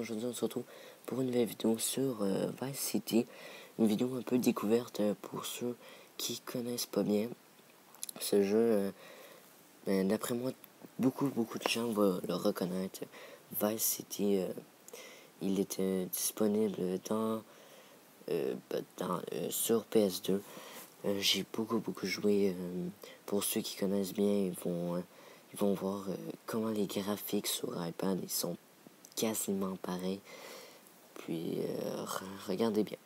aujourd'hui on se retrouve pour une nouvelle vidéo sur Vice City. Une vidéo un peu découverte pour ceux qui connaissent pas bien ce jeu. D'après moi, beaucoup de gens vont le reconnaître. Vice City, il était disponible sur PS2. J'ai beaucoup joué. Pour ceux qui connaissent bien, ils vont voir comment les graphiques sur iPad ils sont quasiment pareils. Puis regardez bien.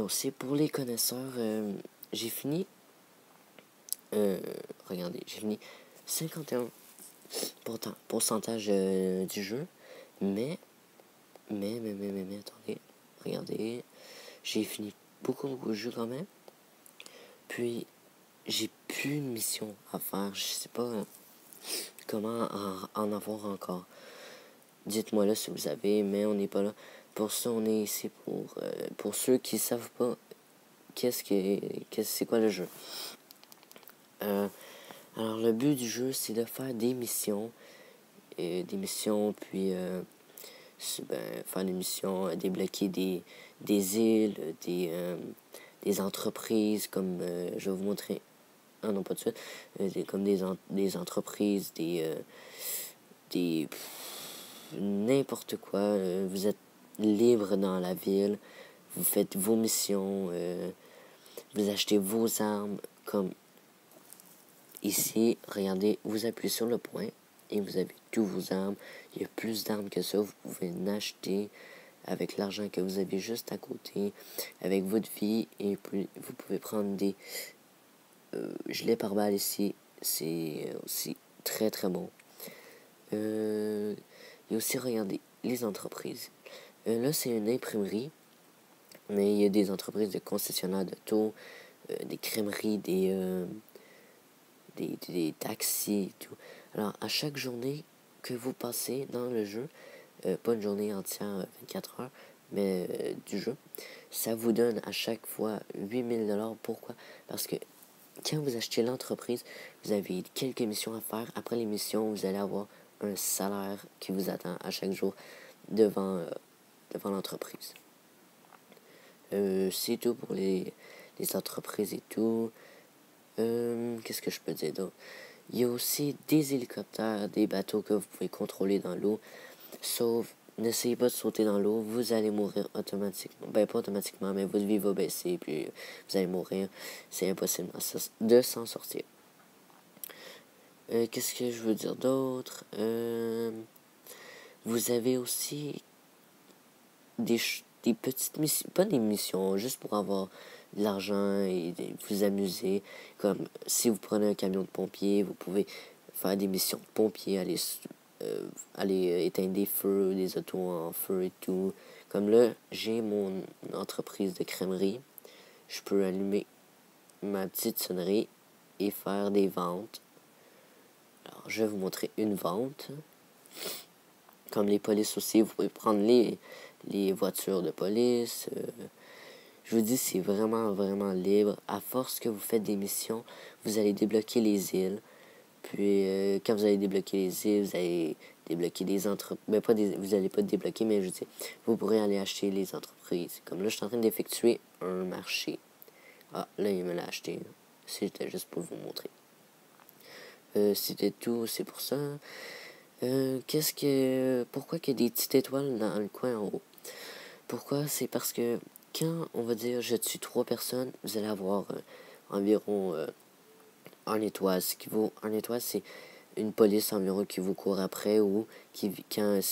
Aussi pour les connaisseurs, j'ai fini. Regardez, j'ai fini 51% du jeu, mais attendez, regardez, j'ai fini beaucoup de jeux quand même. Puis j'ai plus de mission à faire, je sais pas comment en avoir encore. Dites-moi là si vous avez, mais on n'est pas là. Pour ça, on est ici pour ceux qui savent pas c'est quoi le jeu. Alors le but du jeu, c'est de faire des missions. Puis faire des missions, débloquer des îles, des entreprises, comme je vais vous montrer. Ah non, pas de suite. Comme des entreprises, n'importe quoi. Vous êtes libre dans la ville. Vous faites vos missions. Vous achetez vos armes. Comme ici, regardez, vous appuyez sur le point et vous avez tous vos armes. Il y a plus d'armes que ça. Vous pouvez en acheter avec l'argent que vous avez juste à côté, avec votre vie. Et puis, vous pouvez prendre des gilets pare-balles ici. C'est aussi très bon. Il y a aussi, regardez, les entreprises. Là, c'est une imprimerie, mais il y a des entreprises de concessionnaires d'auto, des crèmeries, des taxis et tout. Alors, à chaque journée que vous passez dans le jeu, pas une journée entière, 24 heures, mais du jeu, ça vous donne à chaque fois 8000$. Pourquoi? Parce que quand vous achetez l'entreprise, vous avez quelques missions à faire. Après les missions, vous allez avoir un salaire qui vous attend à chaque jour devant l'entreprise. C'est tout pour les entreprises et tout. Qu'est-ce que je peux dire d'autre? Il y a aussi des hélicoptères, des bateaux que vous pouvez contrôler dans l'eau. Sauf, n'essayez pas de sauter dans l'eau, vous allez mourir automatiquement. Ben, pas automatiquement, mais votre vie va baisser, puis vous allez mourir. C'est impossible de s'en sortir. Qu'est-ce que je veux dire d'autre? Vous avez aussi des petites missions, pas des missions, juste pour avoir de l'argent et vous amuser. Comme si vous prenez un camion de pompiers, vous pouvez faire des missions de pompiers, aller éteindre des feux, des autos en feu et tout. Comme là, j'ai mon entreprise de crèmerie. Je peux allumer ma petite sonnerie et faire des ventes. Alors, je vais vous montrer une vente. Comme les polices aussi, vous pouvez prendre les voitures de police. Je vous dis, c'est vraiment libre. À force que vous faites des missions, vous allez débloquer les îles. Puis, quand vous allez débloquer les îles, vous allez débloquer des entreprises. Vous n'allez pas débloquer, mais je dis, vous pourrez aller acheter les entreprises. Comme là, je suis en train d'effectuer un marché. Ah, là, il me l'a acheté. C'était juste pour vous montrer. C'était tout, c'est pour ça. Pourquoi qu'il y a des petites étoiles dans le coin en haut? Pourquoi? C'est parce que quand on va dire je tue 3 personnes, vous allez avoir environ 1 étoile. Ce qui vaut 1 étoile, c'est une police environ qui vous court après ou si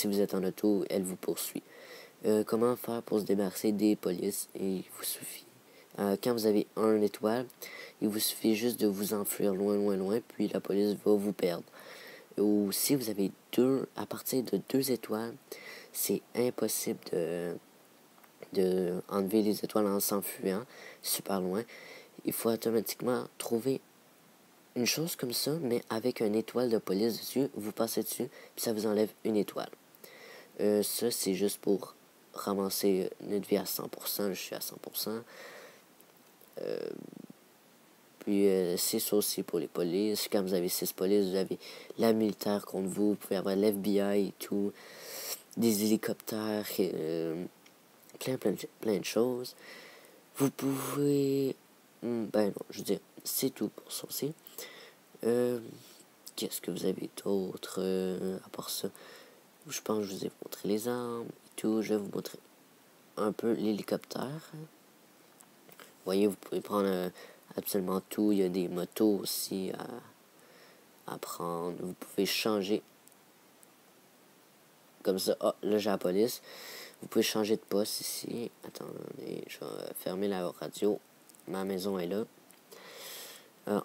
vous êtes en auto, elle vous poursuit. Comment faire pour se débarrasser des polices? Il vous suffit. Quand vous avez 1 étoile, il vous suffit juste de vous enfuir loin, puis la police va vous perdre. Ou si vous avez à partir de 2 étoiles, c'est impossible de enlever les étoiles en s'enfuyant super loin. Il faut automatiquement trouver une chose comme ça, mais avec une étoile de police dessus. Vous passez dessus, puis ça vous enlève 1 étoile. Ça, c'est juste pour ramasser notre vie à 100%. Je suis à 100%. Puis c'est ça aussi pour les polices. Quand vous avez 6 polices, vous avez la militaire contre vous. Vous pouvez avoir l'FBI et tout. des hélicoptères, plein de choses. Vous pouvez... Ben non, je veux dire, c'est tout pour ça aussi. Qu'est-ce que vous avez d'autre à part ça? Je pense que je vous ai montré les armes et tout. Je vais vous montrer un peu l'hélicoptère. Vous voyez, vous pouvez prendre absolument tout. Il y a des motos aussi à prendre. Vous pouvez changer. Comme ça, là j'ai la police. Vous pouvez changer de poste ici. Attendez, je vais fermer la radio. Ma maison est là.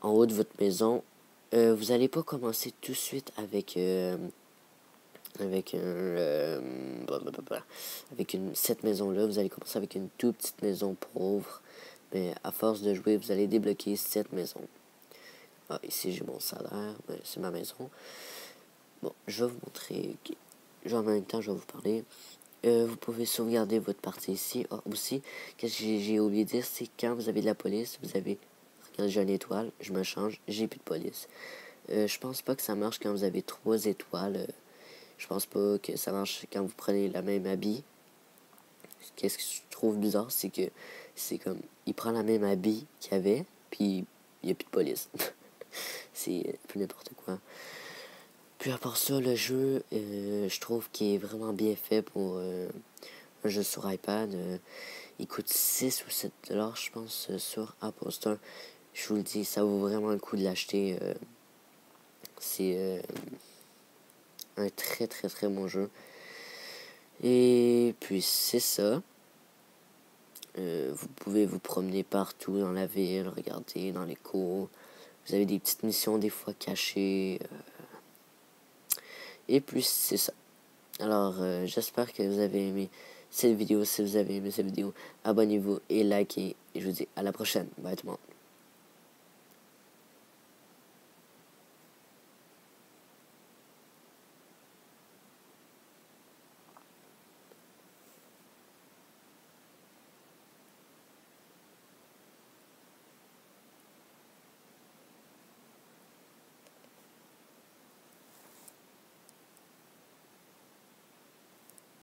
En haut de votre maison, vous n'allez pas commencer tout de suite avec cette maison là. Vous allez commencer avec une toute petite maison pauvre, mais à force de jouer vous allez débloquer cette maison. Ici j'ai mon salaire, c'est ma maison. Bon, je vais vous montrer. En même temps je vais vous parler. Vous pouvez sauvegarder votre partie ici. Aussi, qu'est-ce que j'ai oublié de dire, c'est quand vous avez de la police, vous avez... Regardez, j'ai une étoile, je me change, j'ai plus de police. Je pense pas que ça marche quand vous avez 3 étoiles. Je pense pas que ça marche quand vous prenez la même habit. Qu'est-ce que je trouve bizarre, c'est que c'est comme... Il prend la même habit qu'il avait, puis il n'y a plus de police. C'est plus n'importe quoi. Puis à part ça, le jeu, je trouve qu'il est vraiment bien fait pour un jeu sur iPad. Il coûte 6 ou 7 dollars, je pense, sur Apple Store. Je vous le dis, ça vaut vraiment le coup de l'acheter. C'est un très très très bon jeu. Et puis c'est ça. Vous pouvez vous promener partout dans la ville, regarder dans les cours. Vous avez des petites missions des fois cachées. Et puis c'est ça. Alors j'espère que vous avez aimé cette vidéo. Si vous avez aimé cette vidéo, abonnez-vous et likez. Et je vous dis à la prochaine. Bye tout le monde.